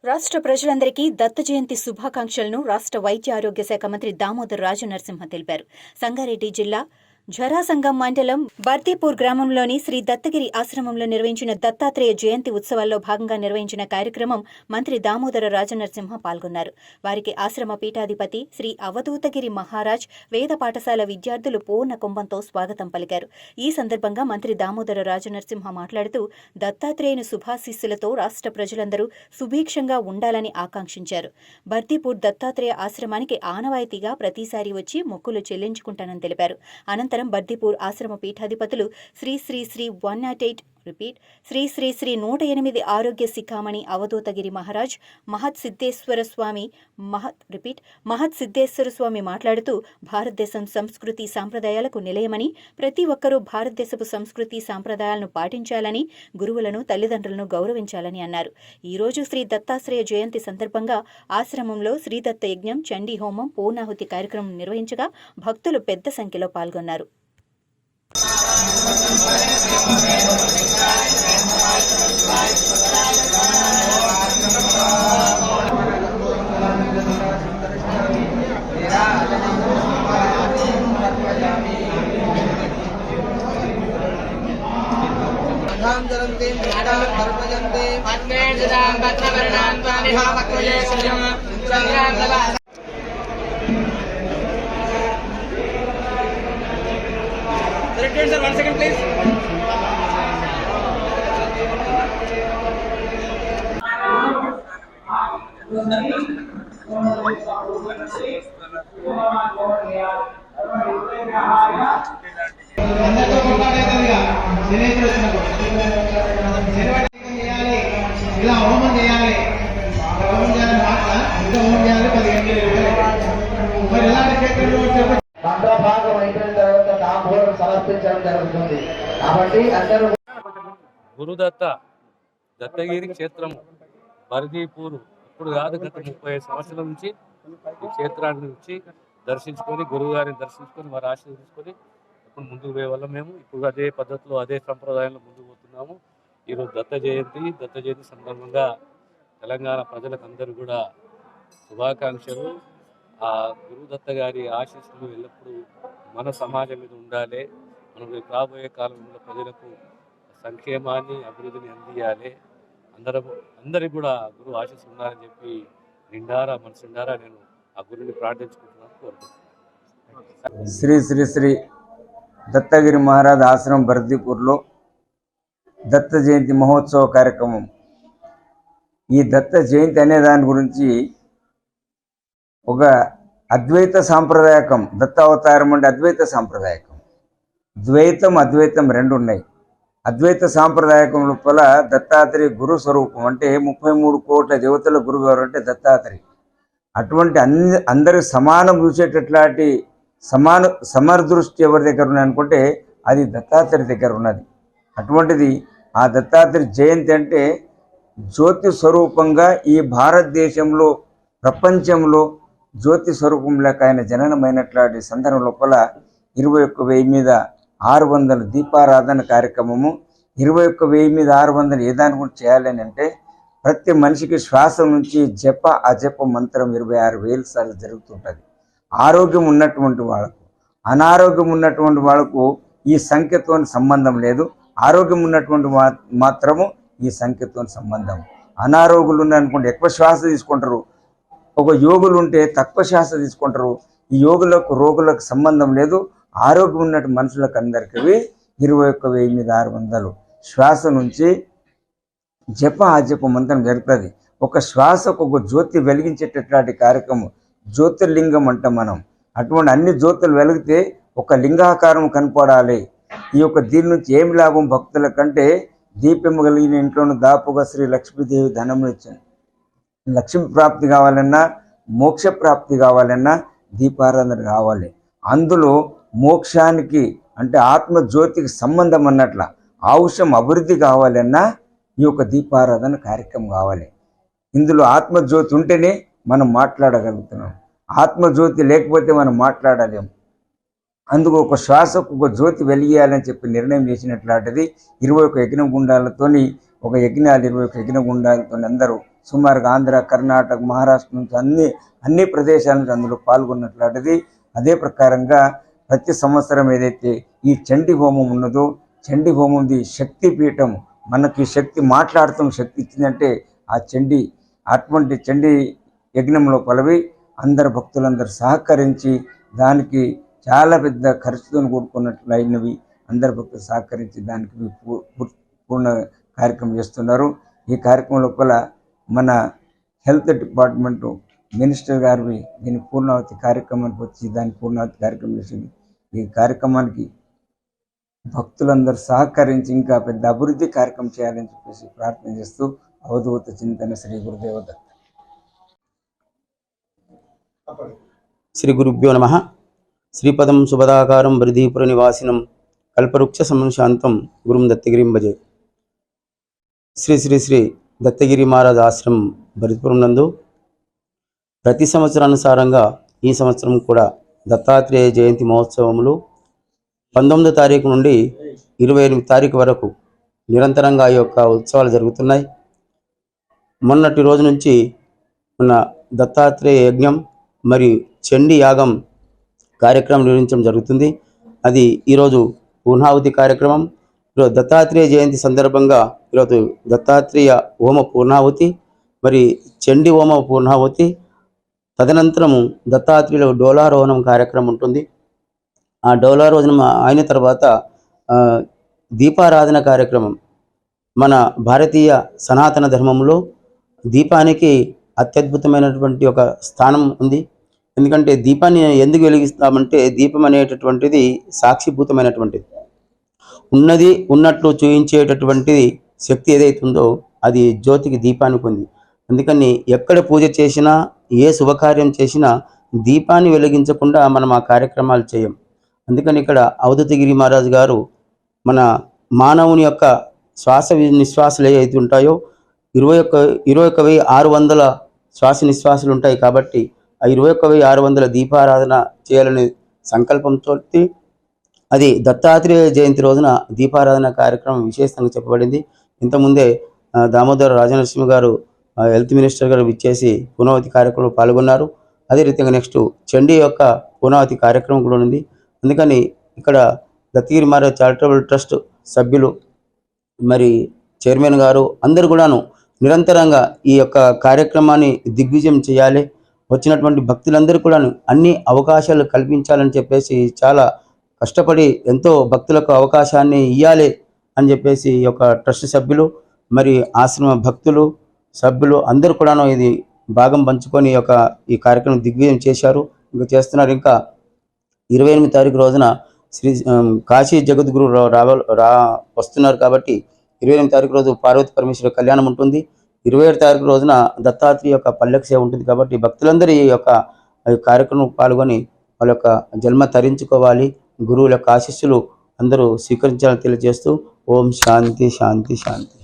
రాష్ట్ర ప్రజలందరికీ దత్త జయంతి శుభాకాంక్షలను రాష్ట్ర వైద్య ఆరోగ్య శాఖ మంత్రి దామోదర్ రాజనరసింహ తెలిపారు. సంగారెడ్డి జిల్లా ఝరాసంగం మండలం బర్దీపూర్ గ్రామంలోని శ్రీ దత్తగిరి ఆశ్రమంలో నిర్వహించిన దత్తాత్రేయ జయంతి ఉత్సవాల్లో భాగంగా నిర్వహించిన కార్యక్రమం మంత్రి దామోదర రాజనరసింహ పాల్గొన్నారు. వారికి ఆశ్రమ పీఠాధిపతి శ్రీ అవధూతగిరి మహారాజ్, వేద పాఠశాల విద్యార్థులు పూర్ణ కుంభంతో స్వాగతం పలికారు. ఈ సందర్భంగా మంత్రి దామోదర రాజనరసింహ మాట్లాడుతూ దత్తాత్రేయుని శుభాశీస్సులతో రాష్ట్ర ప్రజలందరూ సుభిక్షంగా ఉండాలని ఆకాంక్షించారు. బర్దీపూర్ దత్తాత్రేయ ఆశ్రమానికి ఆనవాయితీగా ప్రతిసారి వచ్చి మొక్కులు చెల్లించుకుంటానని తెలిపారు. అనంతరం బర్దీపూర్ ఆశ్రమ పీఠాధిపతులు శ్రీ శ్రీ శ్రీ 108 రిపీట్ శ్రీ శ్రీ శ్రీ 108 ఆరోగ్య శిఖామణి అవధూతగిరి మహారాజ్ మహత్ సిద్ధేశ్వర స్వామి మాట్లాడుతూ భారతదేశం సంస్కృతి సాంప్రదాయాలకు నిలయమని, ప్రతి ఒక్కరూ భారతదేశపు సంస్కృతి సాంప్రదాయాలను పాటించాలని, గురువులను తల్లిదండ్రులను గౌరవించాలని అన్నారు. ఈ రోజు శ్రీ దత్తాత్రేయ జయంతి సందర్భంగా ఆశ్రమంలో శ్రీదత్త యజ్ఞం, చండీ హోమం, పూర్ణాహుతి కార్యక్రమం నిర్వహించగా భక్తులు పెద్ద సంఖ్యలో పాల్గొన్నారు. Sir, 1 second, please. ఇలా హోమం చేయాలి, మరి ఎలాంటి క్షేత్రంలో భాగం అయిపోయిన తర్వాత తాంబూలం సమర్పించడం జరుగుతుంది. కాబట్టి అందరూ గురుదత్త దత్తగిరి క్షేత్రం బర్దీపూర్ ఇప్పుడు కాదు, గత 35 సంవత్సరాల నుంచి ఈ క్షేత్రాన్ని నుంచి దర్శించుకొని, గురువు గారిని దర్శించుకొని, వారి ఆశీర్వదించుకొని ఇప్పుడు ముందుకు పోయే వల్ల మేము ఇప్పుడు అదే పద్ధతిలో అదే సంప్రదాయంలో ముందుకు పోతున్నాము. ఈరోజు దత్త జయంతి సందర్భంగా తెలంగాణ ప్రజలకు అందరూ కూడా శుభాకాంక్షలు. ఆ గురుదత్త గారి ఆశీస్సులు ఎల్లప్పుడూ మన సమాజం మీద ఉండాలి. మనం రాబోయే కాలంలో ప్రజలకు సంక్షేమాన్ని, అభివృద్ధిని అందియాలి. అందరికి కూడా గురువు ఆశీస్సులు ఉండాలని చెప్పి మనసు నిండారా నేను ఆ గురువుని ప్రార్థించుకుంటున్నాను, కోరుకుంటున్నాను. శ్రీ శ్రీ శ్రీ దత్తగిరి మహారాజ్ ఆశ్రమం బర్దీపూర్లో దత్త జయంతి మహోత్సవ కార్యక్రమం. ఈ దత్త జయంతి అనే దాని గురించి ఒక అద్వైత సాంప్రదాయకం, దత్త అవతారం అంటే అద్వైత సాంప్రదాయకం, ద్వైతం అద్వైతం రెండు ఉన్నాయి. అద్వైత సాంప్రదాయకం లోపల దత్తాత్రేయ గురు స్వరూపం, అంటే 33 కోట్ల దేవతల గురువు గారు అంటే దత్తాత్రేయ. అటువంటి అందరికి సమానం చూసేటట్లాంటి సమదృష్టి ఎవరి దగ్గర ఉన్నది అనుకుంటే అది దత్తాత్రేయ దగ్గర ఉన్నది. అటువంటిది ఆ దత్తాత్రేయ జయంతి అంటే జ్యోతి స్వరూపంగా ఈ భారతదేశంలో, ప్రపంచంలో జ్యోతి స్వరూపంలోకి ఆయన జననమైనట్లాంటి సందర్భం లోపల 21,000 మీద 600 దీపారాధన కార్యక్రమము. 21,000 మీద 600 ఏ దాని గురించి చేయాలని అంటే ప్రతి మనిషికి శ్వాస నుంచి జప అజప మంత్రం 26,000 సార్లు జరుగుతుంటుంది. ఆరోగ్యం ఉన్నటువంటి వాళ్ళకు, అనారోగ్యం ఉన్నటువంటి వాళ్ళకు ఈ సంఖ్యతో సంబంధం లేదు. ఆరోగ్యం ఉన్నటువంటి మాత్రము ఈ సంఖ్యతో సంబంధం. అనారోగ్యులు ఉన్నారనుకుంటే ఎక్కువ శ్వాస తీసుకుంటారు, ఒక యోగులు ఉంటే తక్కువ శ్వాస తీసుకుంటారు. ఈ యోగులకు రోగులకు సంబంధం లేదు. ఆరోగ్యం ఉన్నట్టు మనుషులకు అందరికీ 21,000 మీద 600 శ్వాస నుంచి జప అజప మంత్రం జరుగుతుంది. ఒక శ్వాసకు ఒక జ్యోతి వెలిగించేటట్లాంటి కార్యక్రమం జ్యోతిర్లింగం అంటాం మనం. అటువంటి అన్ని జ్యోతులు వెలిగితే ఒక లింగాకారం కనపడాలి. ఈ యొక్క దీని నుంచి ఏమి లాభం భక్తుల కంటే, దీపం కలిగిన ఇంట్లోనూ దాపుగా శ్రీ లక్ష్మీదేవి ధనం ఇచ్చింది. లక్ష్మీ ప్రాప్తి కావాలన్నా, మోక్ష ప్రాప్తి కావాలన్నా దీపారాధన కావాలి. అందులో మోక్షానికి అంటే ఆత్మజ్యోతికి సంబంధం అన్నట్ల ఔషధం అభివృద్ధి కావాలన్నా ఈ యొక్క దీపారాధన కార్యక్రమం కావాలి. ఇందులో ఆత్మజ్యోతి ఉంటేనే మనం మాట్లాడగలుగుతున్నాం. ఆత్మజ్యోతి లేకపోతే మనం మాట్లాడలేము. అందుకు ఒక శ్వాసకు ఒక జ్యోతి వెలిగేయాలని చెప్పి నిర్ణయం చేసినట్లాంటిది 21 యజ్ఞ గుండాలతోని, ఒక యజ్ఞాలు 21 యజ్ఞ గుండాలతో అందరూ సుమారుగా ఆంధ్ర, కర్ణాటక, మహారాష్ట్ర నుంచి అన్ని ప్రదేశాల నుంచి అందులో పాల్గొన్నట్లాంటిది. అదే ప్రకారంగా ప్రతి సంవత్సరం ఏదైతే ఈ చండీ హోమం ఉన్నదో, చండీ హోమంది శక్తి పీఠం, మనకి శక్తి మాట్లాడటం శక్తి ఇచ్చిందంటే ఆ చండీ, అటువంటి చండీ యజ్ఞంలో పలవి అందరు భక్తులందరూ సహకరించి దానికి చాలా పెద్ద ఖర్చుతో కూడుకున్నట్లు అయినవి. అందరు భక్తులు సహకరించి దానికి పూర్ణ కార్యక్రమం చేస్తున్నారు. ఈ కార్యక్రమం లోపల మన హెల్త్ డిపార్ట్మెంటు మినిస్టర్ గారివి దీని పూర్ణావతి కార్యక్రమానికి వచ్చి దాని పూర్ణావతి కార్యక్రమం చేసింది. ఈ కార్యక్రమానికి భక్తులందరూ సహకరించి ఇంకా పెద్ద అభివృద్ధి కార్యక్రమం చేయాలని చెప్పేసి ప్రార్థన చేస్తూ అవధూత చింతన శ్రీ గురుదేవ దత్త. శ్రీ గురుభ్యో నమః. శ్రీపదం సుభదాకారం బృదీపుర నివాసినం కల్పవృక్ష సంశాంతం గురుం దత్తగిరిం భజే. శ్రీ శ్రీ శ్రీ దత్తగిరి మహారాజ్ ఆశ్రమం బరిదిపురం నందు ప్రతి సంవత్సరానుసారంగా ఈ సంవత్సరం కూడా దత్తాత్రేయ జయంతి మహోత్సవములు 19వ తారీఖు నుండి 28వ తారీఖు వరకు నిరంతరంగా ఈ యొక్క ఉత్సవాలు జరుగుతున్నాయి. మొన్నటి రోజు నుంచి మన దత్తాత్రేయ యజ్ఞం మరియు చండీ యాగం కార్యక్రమం నిర్వహించడం జరుగుతుంది. అది ఈరోజు పూర్ణాహుతి కార్యక్రమం. ఈరోజు దత్తాత్రేయ జయంతి సందర్భంగా ఈరోజు దత్తాత్రేయ హోమ పూర్ణాహుతి మరి చండీ హోమ పూర్ణాహుతి, తదనంతరము దత్తాత్రేయుల డోలారోహణం కార్యక్రమం ఉంటుంది. ఆ డోలారోహణం అయిన తర్వాత దీపారాధన కార్యక్రమం. మన భారతీయ సనాతన ధర్మంలో దీపానికి అత్యద్భుతమైనటువంటి ఒక స్థానం ఉంది. ఎందుకంటే దీపాన్ని ఎందుకు వెలిగిస్తామంటే దీపం అనేటటువంటిది సాక్షిభూతమైనటువంటిది, ఉన్నది ఉన్నట్లు చూపించేటటువంటిది శక్తి ఏదైతే ఉందో అది జ్యోతికి దీపానికి ఉంది. అందుకని ఎక్కడ పూజ చేసినా ఏ శుభకార్యం చేసినా దీపాన్ని వెలిగించకుండా మనం ఆ కార్యక్రమాలు చేయం. అందుకని ఇక్కడ అవధూతగిరి మహారాజు గారు మన మానవుని యొక్క శ్వాస నిశ్వాసాలు ఏవైతే ఉంటాయో 21,600 శ్వాస నిశ్వాసాలు ఉంటాయి. కాబట్టి ఆ 21,600 దీపారాధన చేయాలనే సంకల్పంతో అది దత్తాత్రేయ జయంతి రోజున దీపారాధన కార్యక్రమం విశేషంగా చెప్పబడింది. ఇంతకుముందే దామోదర రాజనరసింహ గారు హెల్త్ మినిస్టర్ గారు విచ్చేసి పూర్ణావతి కార్యక్రమంలో పాల్గొన్నారు. అదే రీతిగా నెక్స్ట్ చండీ యొక్క పూర్ణావతి కార్యక్రమం కూడా ఉంది. అందుకని ఇక్కడ దత్తగిరి మహారాజ్ చారిటబుల్ ట్రస్ట్ సభ్యులు మరి చైర్మన్ గారు అందరు కూడాను నిరంతరంగా ఈ యొక్క కార్యక్రమాన్ని దిగ్విజయం చేయాలి, వచ్చినటువంటి భక్తులందరూ కూడా అన్ని అవకాశాలు కల్పించాలని చెప్పేసి చాలా కష్టపడి ఎంతో భక్తులకు అవకాశాన్ని ఇవ్వాలి అని చెప్పేసి ఈ యొక్క ట్రస్ట్ సభ్యులు మరి ఆశ్రమ భక్తులు సభ్యులు అందరూ కూడాను ఇది భాగం పంచుకొని ఈ కార్యక్రమం దిగ్విజయం చేశారు, ఇంకా చేస్తున్నారు. ఇంకా 28వ తారీఖు రోజున శ్రీ కాశీ జగద్గురు వస్తున్నారు. కాబట్టి 28వ తారీఖు రోజు పార్వతి పరమేశ్వర కళ్యాణం ఉంటుంది. 27వ తారీఖు రోజున దత్తాత్రేయ యొక్క పల్లకి సేవ ఉంటుంది. కాబట్టి భక్తులందరూ ఈ యొక్క కార్యక్రమం పాల్గొని వాళ్ళ యొక్క జన్మ తరించుకోవాలి, గురువుల యొక్క ఆశీస్సులు అందరూ స్వీకరించాలని తెలియజేస్తూ ఓం శాంతి శాంతి శాంతి.